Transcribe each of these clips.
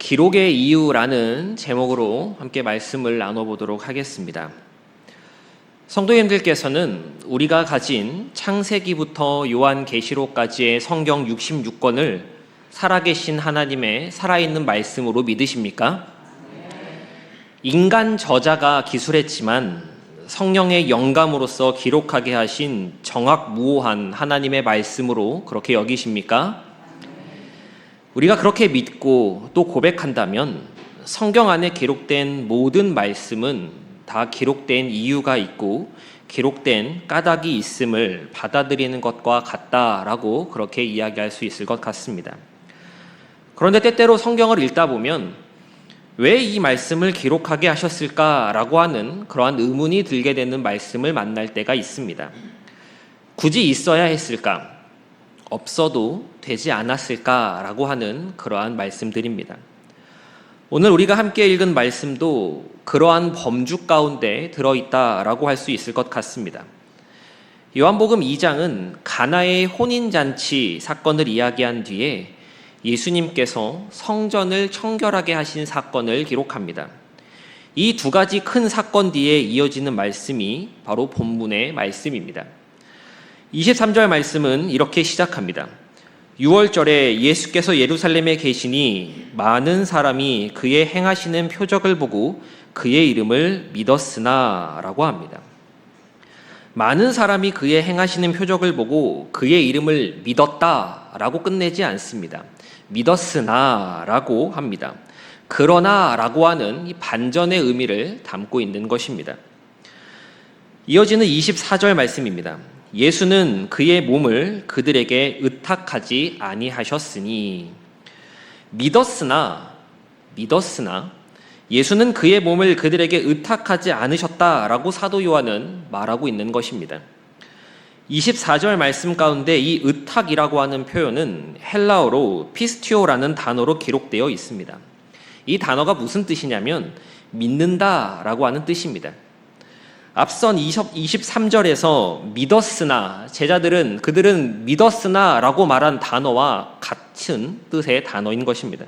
기록의 이유라는 제목으로 함께 말씀을 나눠보도록 하겠습니다. 성도님들께서는 우리가 가진 창세기부터 요한계시록까지의 성경 66권을 살아계신 하나님의 살아있는 말씀으로 믿으십니까? 인간 저자가 기술했지만 성령의 영감으로서 기록하게 하신 정확무오한 하나님의 말씀으로 그렇게 여기십니까? 우리가 그렇게 믿고 또 고백한다면 성경 안에 기록된 모든 말씀은 다 기록된 이유가 있고 기록된 까닭이 있음을 받아들이는 것과 같다라고 그렇게 이야기할 수 있을 것 같습니다. 그런데 때때로 성경을 읽다 보면 왜 이 말씀을 기록하게 하셨을까라고 하는 그러한 의문이 들게 되는 말씀을 만날 때가 있습니다. 굳이 있어야 했을까? 없어도 되지 않았을까라고 하는 그러한 말씀들입니다. 오늘 우리가 함께 읽은 말씀도 그러한 범주 가운데 들어있다라고 할 수 있을 것 같습니다. 요한복음 2장은 가나의 혼인잔치 사건을 이야기한 뒤에 예수님께서 성전을 청결하게 하신 사건을 기록합니다. 이 두 가지 큰 사건 뒤에 이어지는 말씀이 바로 본문의 말씀입니다. 23절 말씀은 이렇게 시작합니다. 6월절에 예수께서 예루살렘에 계시니 많은 사람이 그의 행하시는 표적을 보고 그의 이름을 믿었으나 라고 합니다. 많은 사람이 그의 행하시는 표적을 보고 그의 이름을 믿었다 라고 끝내지 않습니다. 믿었으나 라고 합니다. 그러나 라고 하는 이 반전의 의미를 담고 있는 것입니다. 이어지는 24절 말씀입니다. 예수는 그의 몸을 그들에게 의탁하지 아니하셨으니 믿었으나 예수는 그의 몸을 그들에게 의탁하지 않으셨다라고 사도 요한은 말하고 있는 것입니다. 24절 말씀 가운데 이 의탁이라고 하는 표현은 헬라어로 피스티오라는 단어로 기록되어 있습니다. 이 단어가 무슨 뜻이냐면 믿는다라고 하는 뜻입니다. 앞선 23절에서 믿었으나 그들은 믿었으나 라고 말한 단어와 같은 뜻의 단어인 것입니다.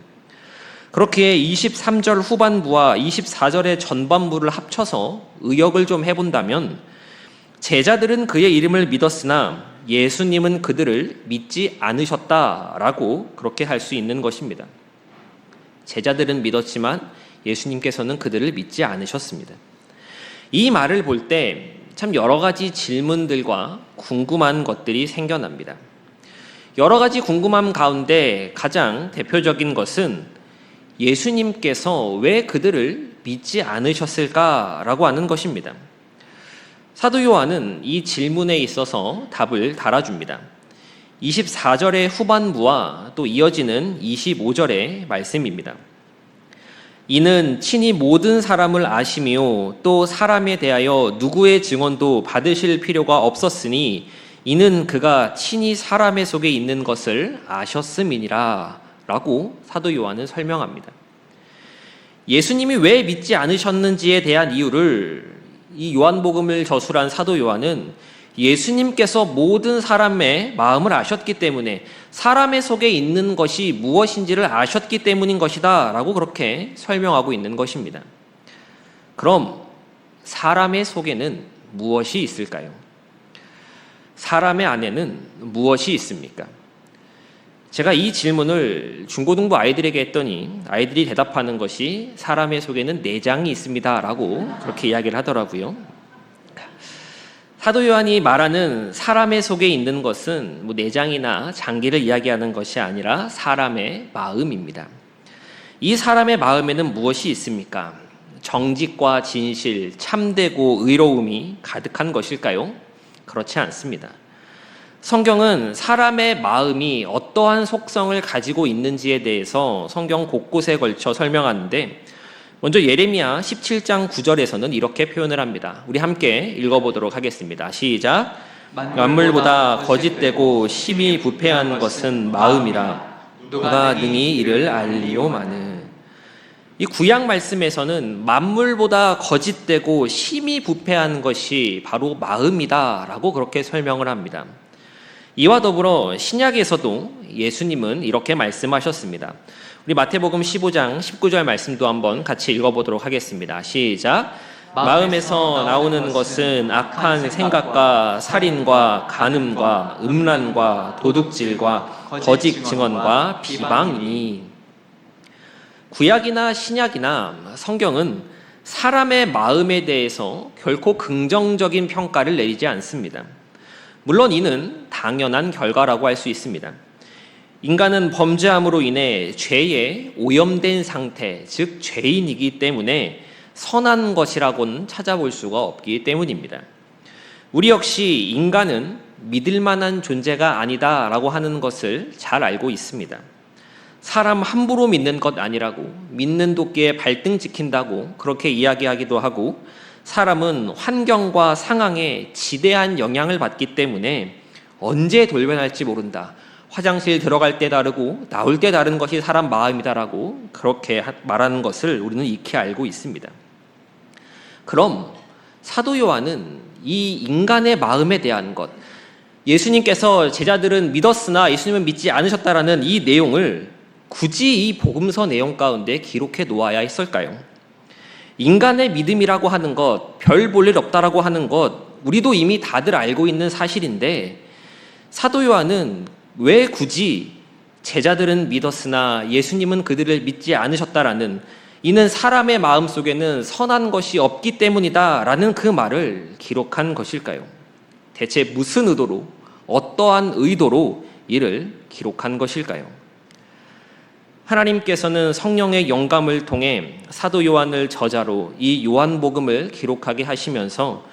그렇기에 23절 후반부와 24절의 전반부를 합쳐서 의역을 좀 해본다면 제자들은 그의 이름을 믿었으나 예수님은 그들을 믿지 않으셨다라고 그렇게 할 수 있는 것입니다. 제자들은 믿었지만 예수님께서는 그들을 믿지 않으셨습니다. 이 말을 볼 때 참 여러 가지 질문들과 궁금한 것들이 생겨납니다. 여러 가지 궁금함 가운데 가장 대표적인 것은 예수님께서 왜 그들을 믿지 않으셨을까라고 하는 것입니다. 사도 요한은 이 질문에 있어서 답을 달아줍니다. 24절의 후반부와 또 이어지는 25절의 말씀입니다. 이는 친히 모든 사람을 아시며 또 사람에 대하여 누구의 증언도 받으실 필요가 없었으니 이는 그가 친히 사람의 속에 있는 것을 아셨음이니라 라고 사도 요한은 설명합니다. 예수님이 왜 믿지 않으셨는지에 대한 이유를 이 요한복음을 저술한 사도 요한은 예수님께서 모든 사람의 마음을 아셨기 때문에 사람의 속에 있는 것이 무엇인지를 아셨기 때문인 것이다 라고 그렇게 설명하고 있는 것입니다. 그럼 사람의 속에는 무엇이 있을까요? 사람의 안에는 무엇이 있습니까? 제가 이 질문을 중고등부 아이들에게 했더니 아이들이 대답하는 것이 사람의 속에는 내장이 있습니다 라고 그렇게 이야기를 하더라고요. 사도 요한이 말하는 사람의 속에 있는 것은 내장이나 장기를 이야기하는 것이 아니라 사람의 마음입니다. 이 사람의 마음에는 무엇이 있습니까? 정직과 진실, 참되고 의로움이 가득한 것일까요? 그렇지 않습니다. 성경은 사람의 마음이 어떠한 속성을 가지고 있는지에 대해서 성경 곳곳에 걸쳐 설명하는데 먼저 예레미야 17장 9절에서는 이렇게 표현을 합니다. 우리 함께 읽어보도록 하겠습니다. 시작. 만물보다 거짓되고 심히 부패한 것은 마음이라 누가 능히 이를 알리오마는. 이 구약 말씀에서는 만물보다 거짓되고 심히 부패한 것이 바로 마음이다라고 그렇게 설명을 합니다. 이와 더불어 신약에서도 예수님은 이렇게 말씀하셨습니다. 우리 마태복음 15장 19절 말씀도 한번 같이 읽어보도록 하겠습니다. 시작. 마음에서 나오는 것은 악한 생각과 살인과 간음과 음란과 도둑질과 거짓 증언과 비방이니. 구약이나 신약이나 성경은 사람의 마음에 대해서 결코 긍정적인 평가를 내리지 않습니다. 물론 이는 당연한 결과라고 할 수 있습니다. 인간은 범죄함으로 인해 죄에 오염된 상태, 즉 죄인이기 때문에 선한 것이라고는 찾아볼 수가 없기 때문입니다. 우리 역시 인간은 믿을 만한 존재가 아니다라고 하는 것을 잘 알고 있습니다. 사람 함부로 믿는 것 아니라고, 믿는 도끼에 발등 찍힌다고 그렇게 이야기하기도 하고, 사람은 환경과 상황에 지대한 영향을 받기 때문에 언제 돌변할지 모른다. 화장실 들어갈 때 다르고 나올 때 다른 것이 사람 마음이다라고 그렇게 말하는 것을 우리는 익히 알고 있습니다. 그럼 사도 요한은 이 인간의 마음에 대한 것, 예수님께서 제자들은 믿었으나 예수님은 믿지 않으셨다라는 이 내용을 굳이 이 복음서 내용 가운데 기록해 놓아야 했을까요? 인간의 믿음이라고 하는 것, 별 볼 일 없다라고 하는 것, 우리도 이미 다들 알고 있는 사실인데 사도 요한은 왜 굳이 제자들은 믿었으나 예수님은 그들을 믿지 않으셨다라는, 이는 사람의 마음 속에는 선한 것이 없기 때문이다라는 그 말을 기록한 것일까요? 대체 무슨 의도로, 어떠한 의도로 이를 기록한 것일까요? 하나님께서는 성령의 영감을 통해 사도 요한을 저자로 이 요한복음을 기록하게 하시면서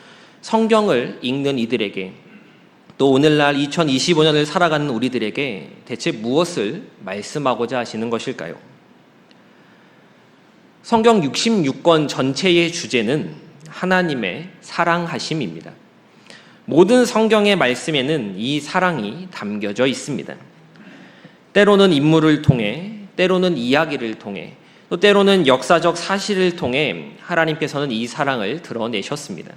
성경을 읽는 이들에게, 또 오늘날 2025년을 살아가는 우리들에게 대체 무엇을 말씀하고자 하시는 것일까요? 성경 66권 전체의 주제는 하나님의 사랑하심입니다. 모든 성경의 말씀에는 이 사랑이 담겨져 있습니다. 때로는 인물을 통해, 때로는 이야기를 통해, 또 때로는 역사적 사실을 통해 하나님께서는 이 사랑을 드러내셨습니다.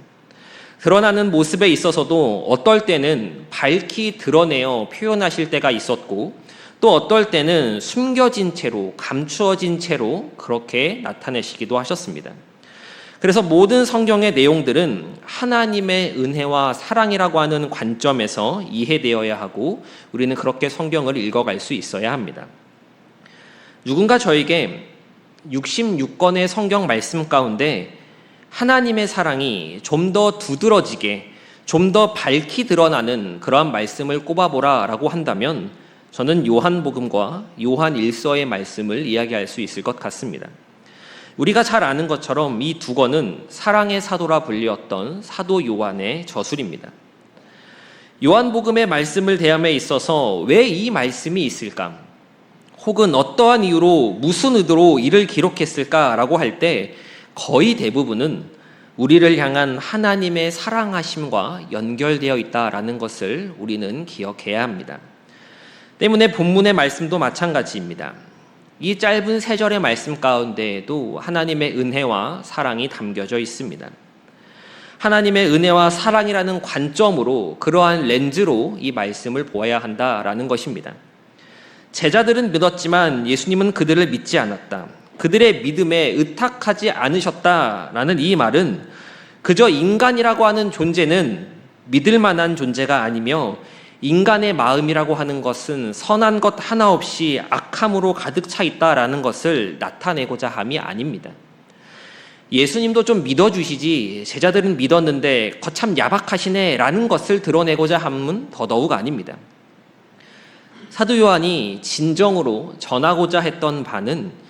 드러나는 모습에 있어서도 어떨 때는 밝히 드러내어 표현하실 때가 있었고, 또 어떨 때는 숨겨진 채로, 감추어진 채로 그렇게 나타내시기도 하셨습니다. 그래서 모든 성경의 내용들은 하나님의 은혜와 사랑이라고 하는 관점에서 이해되어야 하고, 우리는 그렇게 성경을 읽어갈 수 있어야 합니다. 누군가 저에게 66권의 성경 말씀 가운데 하나님의 사랑이 좀 더 두드러지게, 좀 더 밝히 드러나는 그러한 말씀을 꼽아보라 라고 한다면 저는 요한복음과 요한 1서의 말씀을 이야기할 수 있을 것 같습니다. 우리가 잘 아는 것처럼 이 두 권은 사랑의 사도라 불리었던 사도 요한의 저술입니다. 요한복음의 말씀을 대함에 있어서 왜 이 말씀이 있을까? 혹은 어떠한 이유로, 무슨 의도로 이를 기록했을까라고 할 때 거의 대부분은 우리를 향한 하나님의 사랑하심과 연결되어 있다라는 것을 우리는 기억해야 합니다. 때문에 본문의 말씀도 마찬가지입니다. 이 짧은 3절의 말씀 가운데에도 하나님의 은혜와 사랑이 담겨져 있습니다. 하나님의 은혜와 사랑이라는 관점으로, 그러한 렌즈로 이 말씀을 보아야 한다라는 것입니다. 제자들은 믿었지만 예수님은 그들을 믿지 않았다. 그들의 믿음에 의탁하지 않으셨다라는 이 말은 그저 인간이라고 하는 존재는 믿을 만한 존재가 아니며, 인간의 마음이라고 하는 것은 선한 것 하나 없이 악함으로 가득 차 있다라는 것을 나타내고자 함이 아닙니다. 예수님도 좀 믿어주시지, 제자들은 믿었는데 거참 야박하시네 라는 것을 드러내고자 함은 더더욱 아닙니다. 사도 요한이 진정으로 전하고자 했던 바는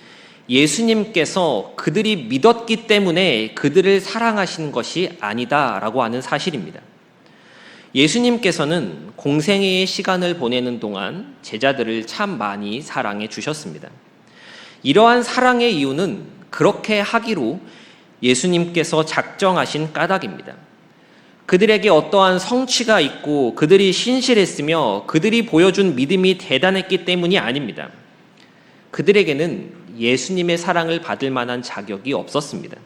예수님께서 그들이 믿었기 때문에 그들을 사랑하신 것이 아니다라고 하는 사실입니다. 예수님께서는 공생애의 시간을 보내는 동안 제자들을 참 많이 사랑해 주셨습니다. 이러한 사랑의 이유는 그렇게 하기로 예수님께서 작정하신 까닭입니다. 그들에게 어떠한 성취가 있고 그들이 신실했으며 그들이 보여준 믿음이 대단했기 때문이 아닙니다. 그들에게는 예수님의 사랑을 받을 만한 자격이 없었습니다.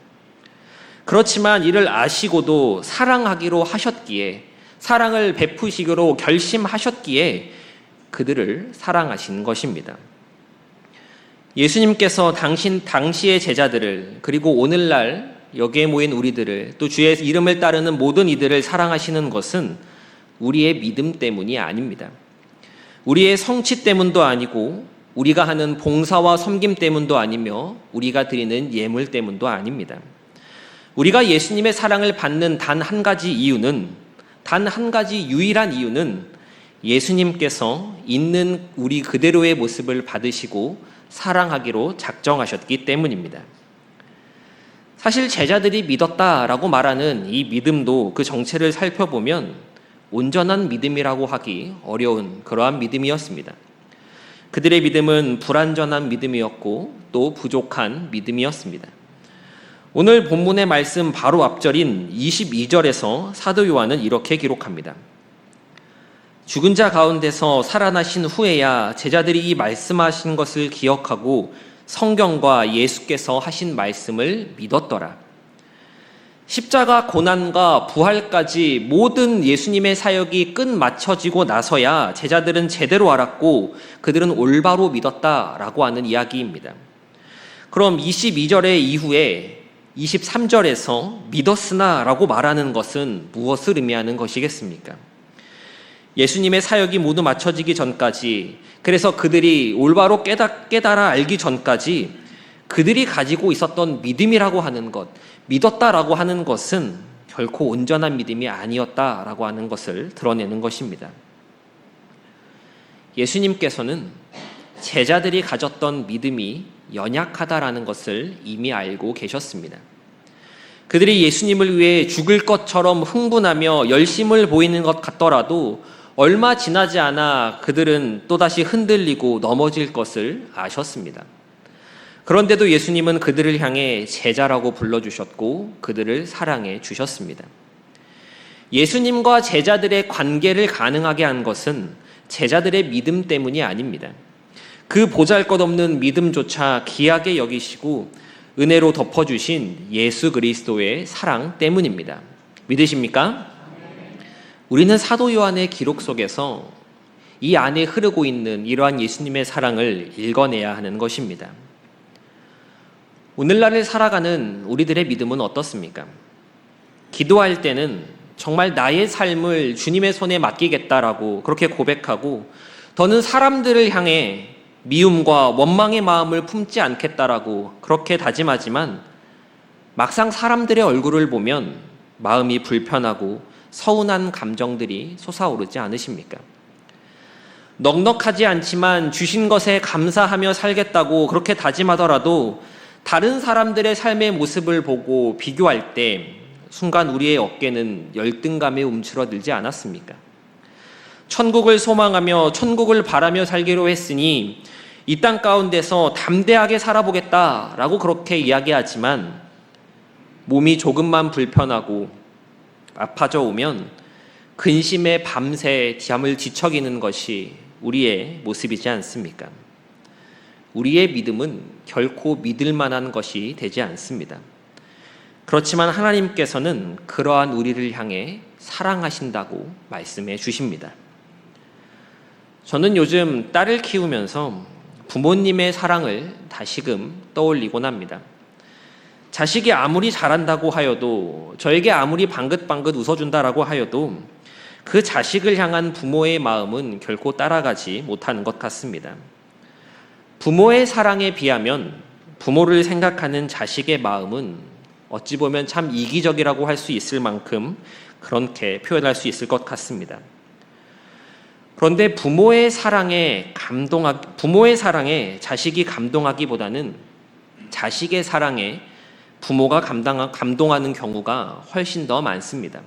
그렇지만 이를 아시고도 사랑하기로 하셨기에, 사랑을 베푸시기로 결심하셨기에 그들을 사랑하신 것입니다. 예수님께서 당시의 제자들을, 그리고 오늘날 여기에 모인 우리들을, 또 주의 이름을 따르는 모든 이들을 사랑하시는 것은 우리의 믿음 때문이 아닙니다. 우리의 성취 때문도 아니고 우리가 하는 봉사와 섬김 때문도 아니며 우리가 드리는 예물 때문도 아닙니다. 우리가 예수님의 사랑을 받는 단 한 가지 이유는, 단 한 가지 유일한 이유는 예수님께서 있는 우리 그대로의 모습을 받으시고 사랑하기로 작정하셨기 때문입니다. 사실 제자들이 믿었다라고 말하는 이 믿음도 그 정체를 살펴보면 온전한 믿음이라고 하기 어려운 그러한 믿음이었습니다. 그들의 믿음은 불완전한 믿음이었고 또 부족한 믿음이었습니다. 오늘 본문의 말씀 바로 앞절인 22절에서 사도 요한은 이렇게 기록합니다. 죽은 자 가운데서 살아나신 후에야 제자들이 이 말씀하신 것을 기억하고 성경과 예수께서 하신 말씀을 믿었더라. 십자가 고난과 부활까지 모든 예수님의 사역이 끝마쳐지고 나서야 제자들은 제대로 알았고 그들은 올바로 믿었다라고 하는 이야기입니다. 그럼 22절의 이후에 23절에서 믿었으나 라고 말하는 것은 무엇을 의미하는 것이겠습니까? 예수님의 사역이 모두 마쳐지기 전까지, 그래서 그들이 올바로 깨달아 알기 전까지 그들이 가지고 있었던 믿음이라고 하는 것, 믿었다라고 하는 것은 결코 온전한 믿음이 아니었다라고 하는 것을 드러내는 것입니다. 예수님께서는 제자들이 가졌던 믿음이 연약하다라는 것을 이미 알고 계셨습니다. 그들이 예수님을 위해 죽을 것처럼 흥분하며 열심을 보이는 것 같더라도 얼마 지나지 않아 그들은 또다시 흔들리고 넘어질 것을 아셨습니다. 그런데도 예수님은 그들을 향해 제자라고 불러주셨고 그들을 사랑해 주셨습니다. 예수님과 제자들의 관계를 가능하게 한 것은 제자들의 믿음 때문이 아닙니다. 그 보잘것없는 믿음조차 귀하게 여기시고 은혜로 덮어주신 예수 그리스도의 사랑 때문입니다. 믿으십니까? 우리는 사도 요한의 기록 속에서 이 안에 흐르고 있는 이러한 예수님의 사랑을 읽어내야 하는 것입니다. 오늘날을 살아가는 우리들의 믿음은 어떻습니까? 기도할 때는 정말 나의 삶을 주님의 손에 맡기겠다라고 그렇게 고백하고 더는 사람들을 향해 미움과 원망의 마음을 품지 않겠다라고 그렇게 다짐하지만 막상 사람들의 얼굴을 보면 마음이 불편하고 서운한 감정들이 솟아오르지 않으십니까? 넉넉하지 않지만 주신 것에 감사하며 살겠다고 그렇게 다짐하더라도 다른 사람들의 삶의 모습을 보고 비교할 때 순간 우리의 어깨는 열등감에 움츠러들지 않았습니까? 천국을 소망하며 천국을 바라며 살기로 했으니 이 땅 가운데서 담대하게 살아보겠다라고 그렇게 이야기하지만 몸이 조금만 불편하고 아파져 오면 근심에 밤새 잠을 뒤척이는 것이 우리의 모습이지 않습니까? 우리의 믿음은 결코 믿을 만한 것이 되지 않습니다. 그렇지만 하나님께서는 그러한 우리를 향해 사랑하신다고 말씀해 주십니다. 저는 요즘 딸을 키우면서 부모님의 사랑을 다시금 떠올리곤 합니다. 자식이 아무리 잘한다고 하여도, 저에게 아무리 방긋방긋 웃어준다라고 하여도 그 자식을 향한 부모의 마음은 결코 따라가지 못하는 것 같습니다. 부모의 사랑에 비하면 부모를 생각하는 자식의 마음은 어찌 보면 참 이기적이라고 할 수 있을 만큼 그렇게 표현할 수 있을 것 같습니다. 그런데 부모의 사랑에 자식이 감동하기보다는 자식의 사랑에 부모가 감동하는 경우가 훨씬 더 많습니다.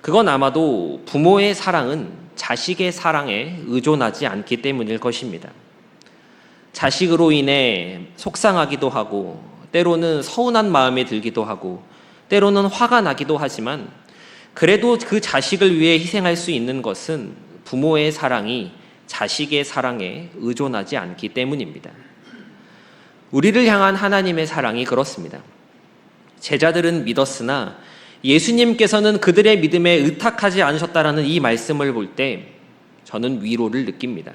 그건 아마도 부모의 사랑은 자식의 사랑에 의존하지 않기 때문일 것입니다. 자식으로 인해 속상하기도 하고 때로는 서운한 마음이 들기도 하고 때로는 화가 나기도 하지만 그래도 그 자식을 위해 희생할 수 있는 것은 부모의 사랑이 자식의 사랑에 의존하지 않기 때문입니다. 우리를 향한 하나님의 사랑이 그렇습니다. 제자들은 믿었으나 예수님께서는 그들의 믿음에 의탁하지 않으셨다라는 이 말씀을 볼 때 저는 위로를 느낍니다.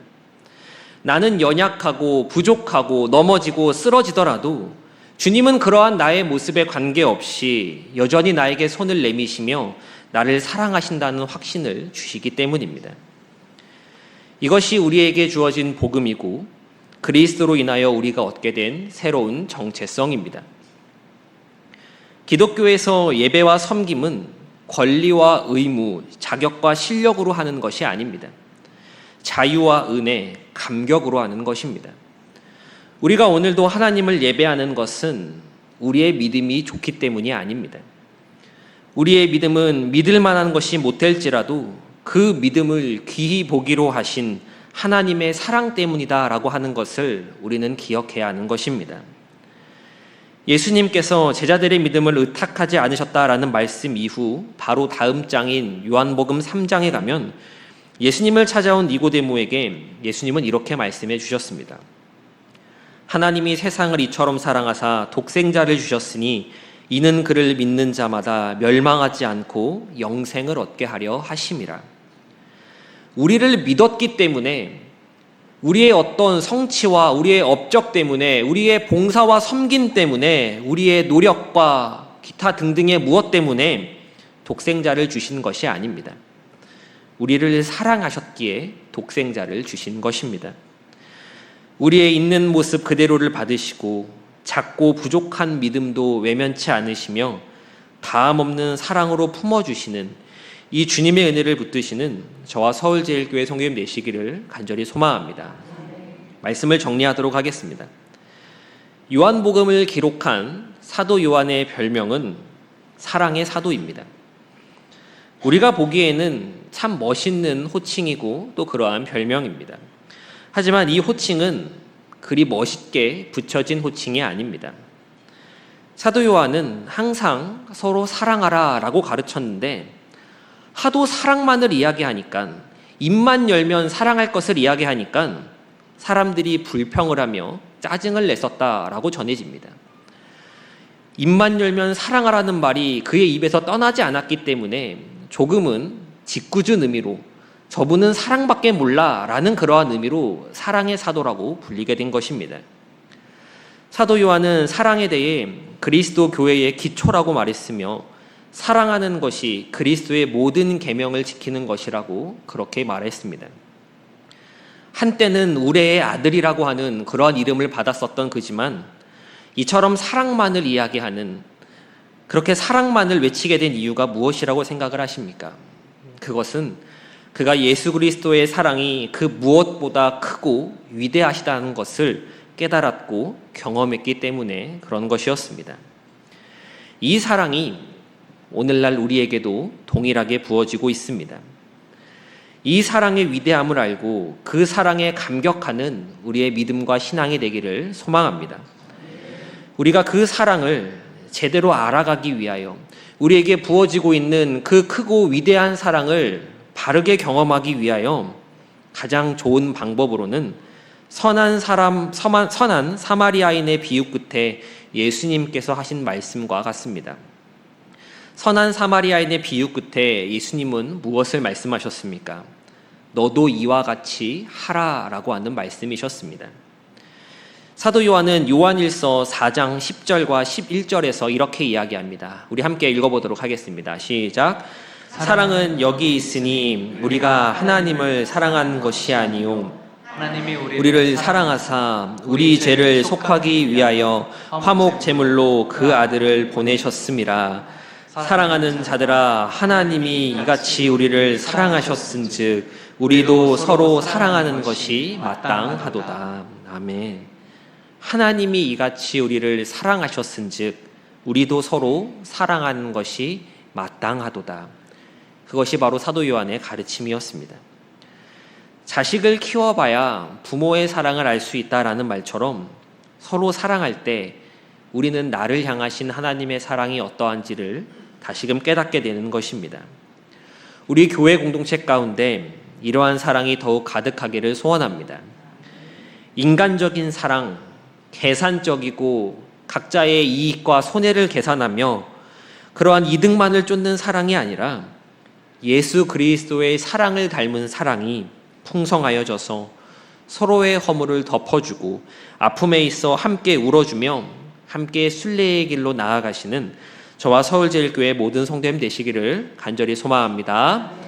나는 연약하고 부족하고 넘어지고 쓰러지더라도 주님은 그러한 나의 모습에 관계없이 여전히 나에게 손을 내미시며 나를 사랑하신다는 확신을 주시기 때문입니다. 이것이 우리에게 주어진 복음이고 그리스도로 인하여 우리가 얻게 된 새로운 정체성입니다. 기독교에서 예배와 섬김은 권리와 의무, 자격과 실력으로 하는 것이 아닙니다. 자유와 은혜, 감격으로 하는 것입니다. 우리가 오늘도 하나님을 예배하는 것은 우리의 믿음이 좋기 때문이 아닙니다. 우리의 믿음은 믿을 만한 것이 못될지라도 그 믿음을 귀히 보기로 하신 하나님의 사랑 때문이다라고 하는 것을 우리는 기억해야 하는 것입니다. 예수님께서 제자들의 믿음을 의탁하지 않으셨다라는 말씀 이후 바로 다음 장인 요한복음 3장에 가면 예수님을 찾아온 니고데모에게 예수님은 이렇게 말씀해 주셨습니다. 하나님이 세상을 이처럼 사랑하사 독생자를 주셨으니 이는 그를 믿는 자마다 멸망하지 않고 영생을 얻게 하려 하심이라. 우리를 믿었기 때문에 우리의 어떤 성취와 우리의 업적 때문에 우리의 봉사와 섬김 때문에 우리의 노력과 기타 등등의 무엇 때문에 독생자를 주신 것이 아닙니다. 우리를 사랑하셨기에 독생자를 주신 것입니다. 우리의 있는 모습 그대로를 받으시고 작고 부족한 믿음도 외면치 않으시며 다함없는 사랑으로 품어주시는 이 주님의 은혜를 붙드시는 저와 서울제일교회 성도님 되시기를 간절히 소망합니다. 말씀을 정리하도록 하겠습니다. 요한복음을 기록한 사도 요한의 별명은 사랑의 사도입니다. 우리가 보기에는 참 멋있는 호칭이고 또 그러한 별명입니다. 하지만 이 호칭은 그리 멋있게 붙여진 호칭이 아닙니다. 사도 요한은 항상 서로 사랑하라 라고 가르쳤는데 하도 사랑만을 이야기하니까 입만 열면 사랑할 것을 이야기하니까 사람들이 불평을 하며 짜증을 냈었다라고 전해집니다. 입만 열면 사랑하라는 말이 그의 입에서 떠나지 않았기 때문에 조금은 짓궂은 의미로 저분은 사랑밖에 몰라 라는 그러한 의미로 사랑의 사도라고 불리게 된 것입니다. 사도 요한은 사랑에 대해 그리스도 교회의 기초라고 말했으며 사랑하는 것이 그리스도의 모든 계명을 지키는 것이라고 그렇게 말했습니다. 한때는 우레의 아들이라고 하는 그러한 이름을 받았었던 그지만 이처럼 사랑만을 이야기하는 그렇게 사랑만을 외치게 된 이유가 무엇이라고 생각을 하십니까? 그것은 그가 예수 그리스도의 사랑이 그 무엇보다 크고 위대하시다는 것을 깨달았고 경험했기 때문에 그런 것이었습니다. 이 사랑이 오늘날 우리에게도 동일하게 부어지고 있습니다. 이 사랑의 위대함을 알고 그 사랑에 감격하는 우리의 믿음과 신앙이 되기를 소망합니다. 우리가 그 사랑을 제대로 알아가기 위하여 우리에게 부어지고 있는 그 크고 위대한 사랑을 바르게 경험하기 위하여 가장 좋은 방법으로는 선한 사마리아인의 비유 끝에 예수님께서 하신 말씀과 같습니다. 선한 사마리아인의 비유 끝에 예수님은 무엇을 말씀하셨습니까? 너도 이와 같이 하라라고 하는 말씀이셨습니다. 사도 요한은 요한일서 4장 10절과 11절에서 이렇게 이야기합니다. 우리 함께 읽어보도록 하겠습니다. 시작. 사랑은 여기 있으니 우리가 하나님을 사랑한 것이 아니요 하나님이 우리를 사랑하사 우리 죄를 속하기 위하여 화목 제물로 그 아들을 보내셨음이라. 사랑하는 자들아 하나님이 이같이 우리를 사랑하셨은즉 우리도 서로 사랑하는 것이 마땅하도다. 아멘. 하나님이 이같이 우리를 사랑하셨은즉 우리도 서로 사랑하는 것이 마땅하도다. 그것이 바로 사도 요한의 가르침이었습니다. 자식을 키워봐야 부모의 사랑을 알 수 있다라는 말처럼 서로 사랑할 때 우리는 나를 향하신 하나님의 사랑이 어떠한지를 다시금 깨닫게 되는 것입니다. 우리 교회 공동체 가운데 이러한 사랑이 더욱 가득하기를 소원합니다. 인간적인 사랑, 계산적이고 각자의 이익과 손해를 계산하며 그러한 이득만을 쫓는 사랑이 아니라 예수 그리스도의 사랑을 닮은 사랑이 풍성하여져서 서로의 허물을 덮어주고 아픔에 있어 함께 울어주며 함께 순례의 길로 나아가시는 저와 서울제일교회 모든 성도님 되시기를 간절히 소망합니다.